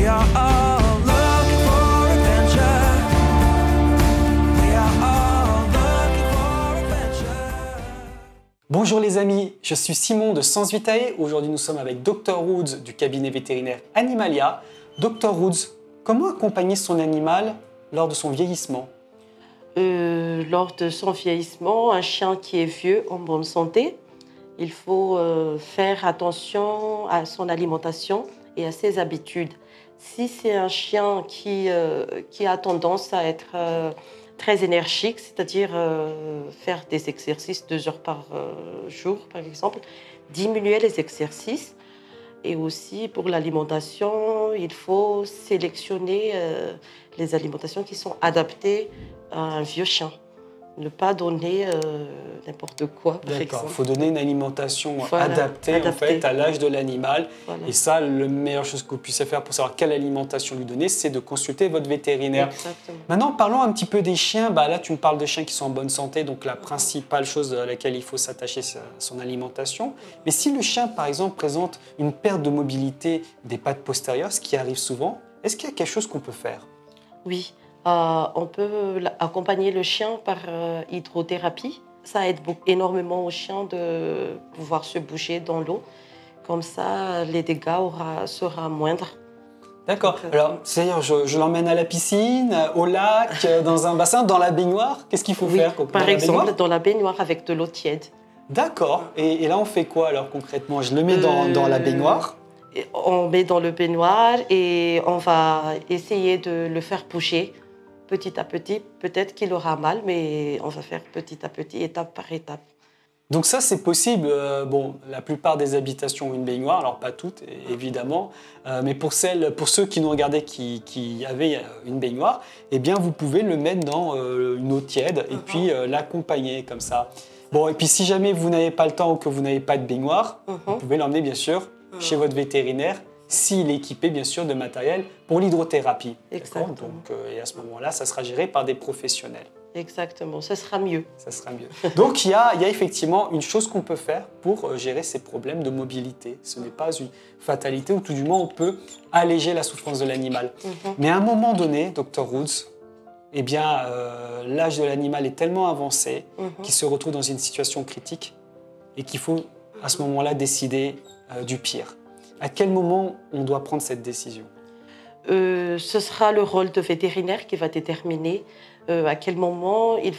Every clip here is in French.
We are all looking for adventure. We are all looking for adventure. Bonjour les amis, je suis Simon de Sens Vitae. Aujourd'hui nous sommes avec Dr Woods du cabinet vétérinaire Animalia. Dr Woods, comment accompagner son animal lors de son vieillissement? Lors de son vieillissement, un chien qui est vieux, en bonne santé, il faut faire attention à son alimentation et à ses habitudes. Si c'est un chien qui a tendance à être très énergique, c'est-à-dire faire des exercices 2 heures par jour, par exemple, diminuer les exercices. Et aussi pour l'alimentation, il faut sélectionner les alimentations qui sont adaptées à un vieux chien. Ne pas donner n'importe quoi, par D'accord, exemple. il faut donner une alimentation Voilà, adaptée en fait, à l'âge de l'animal. Voilà. Et ça, la meilleure chose que vous puissiez faire pour savoir quelle alimentation lui donner, c'est de consulter votre vétérinaire. Exactement. Maintenant, parlons un petit peu des chiens. Là, tu me parles de chiens qui sont en bonne santé, donc la principale chose à laquelle il faut s'attacher, c'est son alimentation. Mais si le chien, par exemple, présente une perte de mobilité des pattes postérieures, ce qui arrive souvent, est-ce qu'il y a quelque chose qu'on peut faire? Oui, on peut accompagner le chien par hydrothérapie. Ça aide énormément au chien de pouvoir se bouger dans l'eau. Comme ça, les dégâts seront moindres. D'accord. Alors, c'est-à-dire, je l'emmène à la piscine, au lac, dans un bassin, dans la baignoire. Qu'est-ce qu'il faut Oui, faire par exemple, dans la baignoire avec de l'eau tiède. D'accord. Et là, on fait quoi alors concrètement? Je le mets dans la baignoire. On met dans le baignoire et on va essayer de le faire bouger petit à petit. Peut-être qu'il aura mal, mais on va faire petit à petit, étape par étape. Donc ça, c'est possible. La plupart des habitations ont une baignoire, alors pas toutes, évidemment. Mais pour ceux qui nous regardaient qui avaient une baignoire, eh bien, vous pouvez le mettre dans une eau tiède et puis l'accompagner comme ça. Bon, et puis si jamais vous n'avez pas le temps ou que vous n'avez pas de baignoire, vous pouvez l'emmener, bien sûr, chez votre vétérinaire, s'il est équipé, bien sûr, de matériel pour l'hydrothérapie. Exactement. Donc, et à ce moment-là, ça sera géré par des professionnels. Exactement, ce sera mieux. Ça sera mieux. Donc, il y a effectivement une chose qu'on peut faire pour gérer ces problèmes de mobilité. Ce n'est pas une fatalité, ou tout du moins, on peut alléger la souffrance de l'animal. Mais à un moment donné, Dr Woods, eh bien, l'âge de l'animal est tellement avancé qu'il se retrouve dans une situation critique et qu'il faut, à ce moment-là, décider du pire. À quel moment on doit prendre cette décision? Ce sera le rôle de vétérinaire qui va déterminer à quel moment il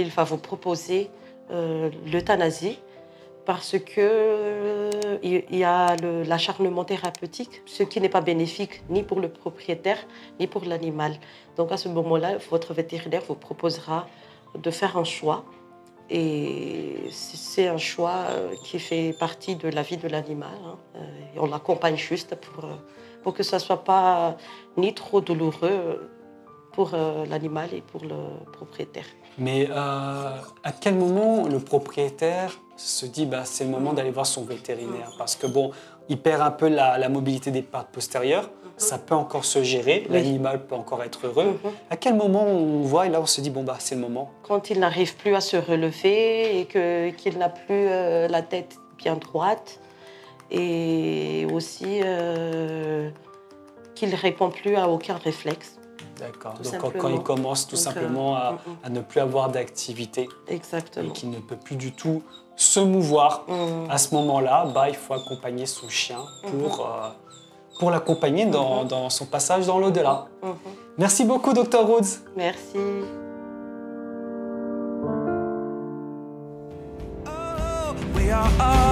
va vous proposer l'euthanasie, parce que il y a l'acharnement thérapeutique, ce qui n'est pas bénéfique ni pour le propriétaire ni pour l'animal. Donc à ce moment-là, votre vétérinaire vous proposera de faire un choix. Et c'est un choix qui fait partie de la vie de l'animal. Et on l'accompagne juste pour que ça ne soit pas ni trop douloureux pour l'animal et pour le propriétaire. Mais à quel moment le propriétaire se dit c'est le moment d'aller voir son vétérinaire? Parce que il perd un peu la mobilité des pattes postérieures, ça peut encore se gérer, l'animal peut encore être heureux. À quel moment on voit et là on se dit c'est le moment? Quand il n'arrive plus à se relever et qu'il n'a plus la tête bien droite et aussi qu'il ne répond plus à aucun réflexe. D'accord, donc quand il commence tout simplement à ne plus avoir d'activité et qu'il ne peut plus du tout se mouvoir, à ce moment-là, il faut accompagner son chien pour l'accompagner dans son passage dans l'au-delà. Merci beaucoup, Dr Woods. Merci. We are all